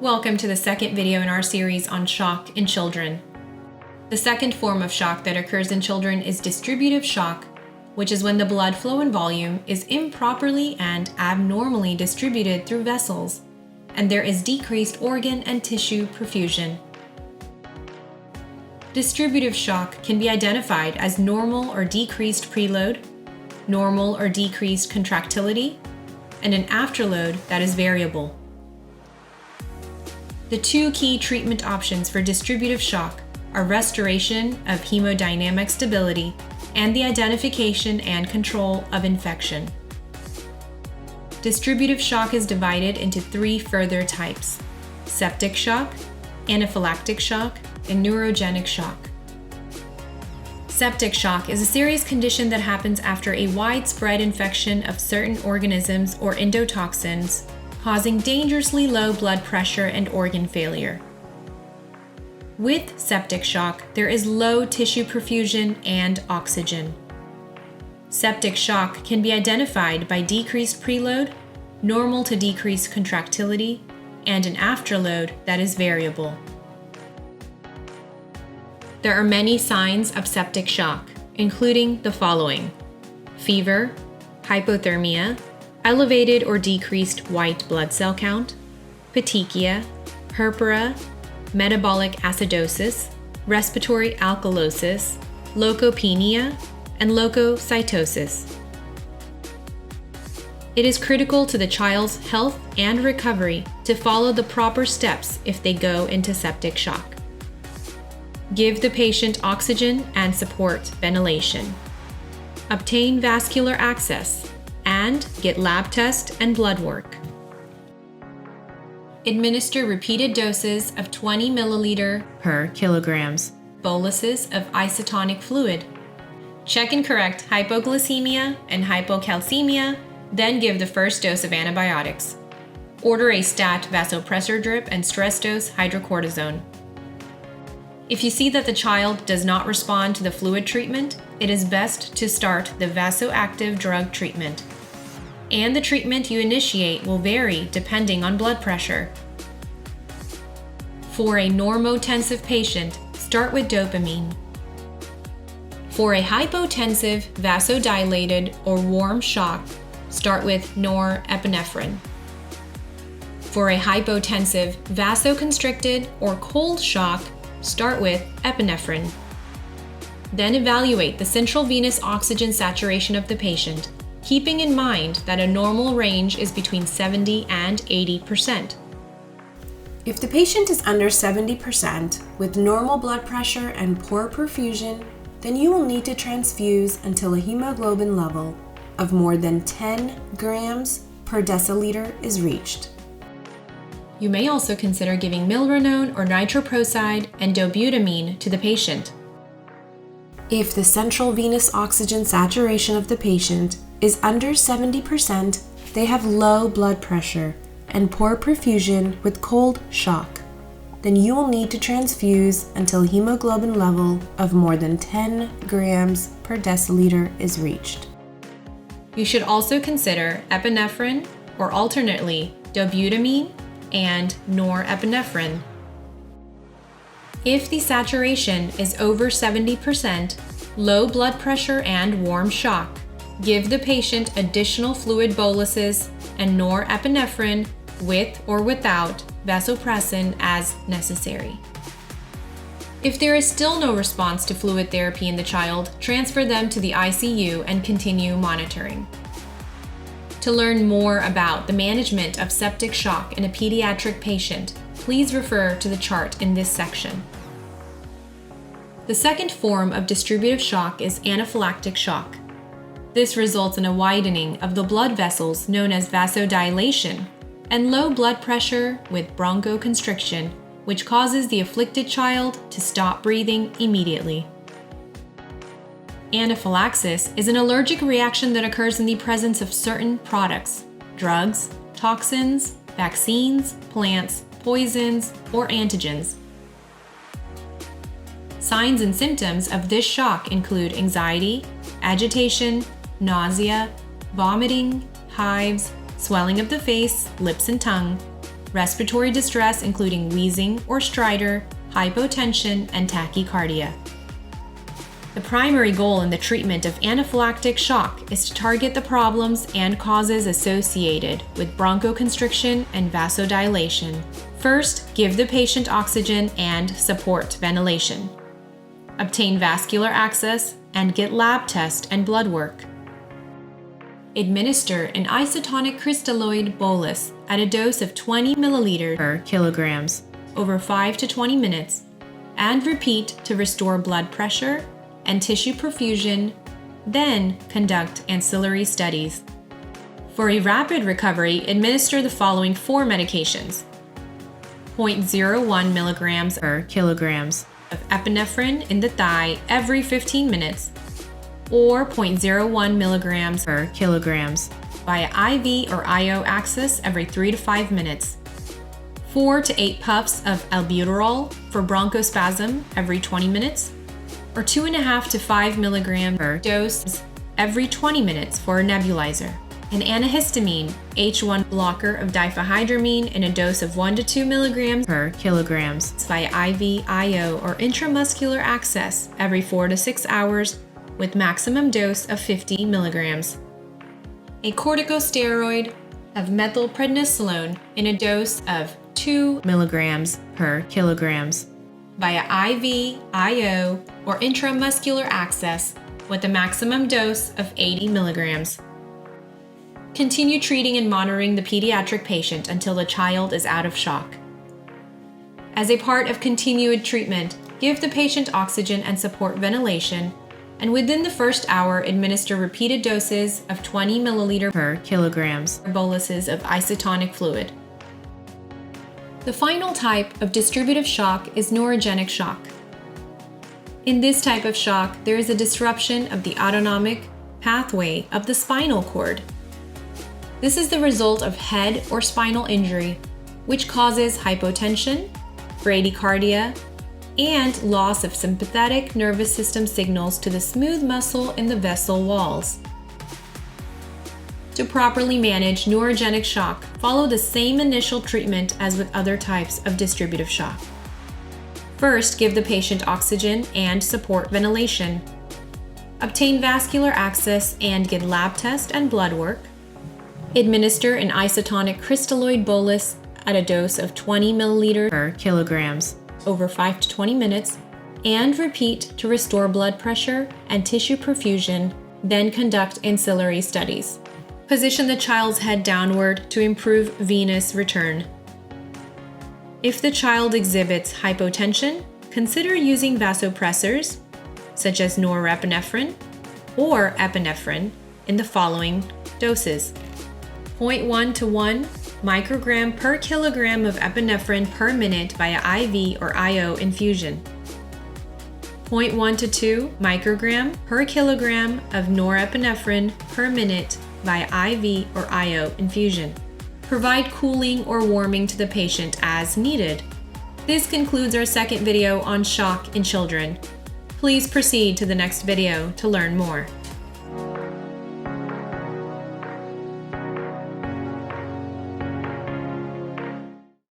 Welcome to the second video in our series on shock in children. The second form of shock that occurs in children is distributive shock, which is when the blood flow and volume is improperly and abnormally distributed through vessels, and there is decreased organ and tissue perfusion. Distributive shock can be identified as normal or decreased preload, normal or decreased contractility, and an afterload that is variable. The two key treatment options for distributive shock are restoration of hemodynamic stability and the identification and control of infection. Distributive shock is divided into three further types: septic shock, anaphylactic shock, and neurogenic shock. Septic shock is a serious condition that happens after a widespread infection of certain organisms or endotoxins, causing dangerously low blood pressure and organ failure. With septic shock, there is low tissue perfusion and oxygen. Septic shock can be identified by decreased preload, normal to decreased contractility, and an afterload that is variable. There are many signs of septic shock, including the following: fever, hypothermia, elevated or decreased white blood cell count, petechia, purpura, metabolic acidosis, respiratory alkalosis, leukopenia, and leukocytosis. It is critical to the child's health and recovery to follow the proper steps if they go into septic shock. Give the patient oxygen and support ventilation. Obtain vascular access, and get lab tests and blood work. Administer repeated doses of 20 milliliter per kilograms boluses of isotonic fluid. Check and correct hypoglycemia and hypocalcemia, then give the first dose of antibiotics. Order a stat vasopressor drip and stress dose hydrocortisone. If you see that the child does not respond to the fluid treatment, it is best to start the vasoactive drug treatment. And the treatment you initiate will vary depending on blood pressure. For a normotensive patient, start with dopamine. For a hypotensive, vasodilated, or warm shock, start with norepinephrine. For a hypotensive, vasoconstricted, or cold shock, start with epinephrine. Then evaluate the central venous oxygen saturation of the patient, keeping in mind that a normal range is between 70 and 80%. If the patient is under 70% with normal blood pressure and poor perfusion, then you will need to transfuse until a hemoglobin level of more than 10 grams per deciliter is reached. You may also consider giving milrinone or nitroprusside and dobutamine to the patient. If the central venous oxygen saturation of the patient is under 70%, they have low blood pressure and poor perfusion with cold shock, then you will need to transfuse until hemoglobin level of more than 10 grams per deciliter is reached. You should also consider epinephrine or alternately dobutamine and norepinephrine. If the saturation is over 70%, low blood pressure and warm shock, give the patient additional fluid boluses and norepinephrine with or without vasopressin as necessary. If there is still no response to fluid therapy in the child, transfer them to the ICU and continue monitoring. To learn more about the management of septic shock in a pediatric patient, please refer to the chart in this section. The second form of distributive shock is anaphylactic shock. This results in a widening of the blood vessels known as vasodilation and low blood pressure with bronchoconstriction, which causes the afflicted child to stop breathing immediately. Anaphylaxis is an allergic reaction that occurs in the presence of certain products, drugs, toxins, vaccines, plants, poisons, or antigens. Signs and symptoms of this shock include anxiety, agitation, nausea, vomiting, hives, swelling of the face, lips and tongue, respiratory distress including wheezing or stridor, hypotension, and tachycardia. The primary goal in the treatment of anaphylactic shock is to target the problems and causes associated with bronchoconstriction and vasodilation. First, give the patient oxygen and support ventilation. Obtain vascular access and get lab test and blood work. Administer an isotonic crystalloid bolus at a dose of 20 ml per kilograms over 5 to 20 minutes and repeat to restore blood pressure and tissue perfusion, then conduct ancillary studies. For a rapid recovery, administer the following 4 medications: 0.01 milligrams per kilograms of epinephrine in the thigh every 15 minutes, or 0.01 milligrams per kilograms via IV or IO access every 3 to 5 minutes, 4 to 8 puffs of albuterol for bronchospasm every 20 minutes, or 2.5 to 5 milligrams per dose every 20 minutes for a nebulizer. An antihistamine H1 blocker of diphenhydramine in a dose of 1 to 2 milligrams per kilograms via IV, IO, or intramuscular access every 4 to 6 hours with maximum dose of 50 milligrams. A corticosteroid of methylprednisolone in a dose of 2 milligrams per kilograms via IV, IO, or intramuscular access with a maximum dose of 80 milligrams. Continue treating and monitoring the pediatric patient until the child is out of shock. As a part of continued treatment, give the patient oxygen and support ventilation, and within the first hour, administer repeated doses of 20 ml per kilograms or boluses of isotonic fluid. The final type of distributive shock is neurogenic shock. In this type of shock, there is a disruption of the autonomic pathway of the spinal cord. This is the result of head or spinal injury, which causes hypotension, bradycardia, and loss of sympathetic nervous system signals to the smooth muscle in the vessel walls. To properly manage neurogenic shock, follow the same initial treatment as with other types of distributive shock. First, give the patient oxygen and support ventilation. Obtain vascular access and get lab test and blood work. Administer an isotonic crystalloid bolus at a dose of 20 ml per kilograms over 5 to 20 minutes and repeat to restore blood pressure and tissue perfusion, then conduct ancillary studies. Position the child's head downward to improve venous return. If the child exhibits hypotension, consider using vasopressors, such as norepinephrine or epinephrine, in the following doses: 0.1 to 1 microgram per kilogram of epinephrine per minute via IV or IO infusion, 0.1 to 2 microgram per kilogram of norepinephrine per minute via IV or IO infusion. Provide cooling or warming to the patient as needed. This concludes our second video on shock in children. Please proceed to the next video to learn more.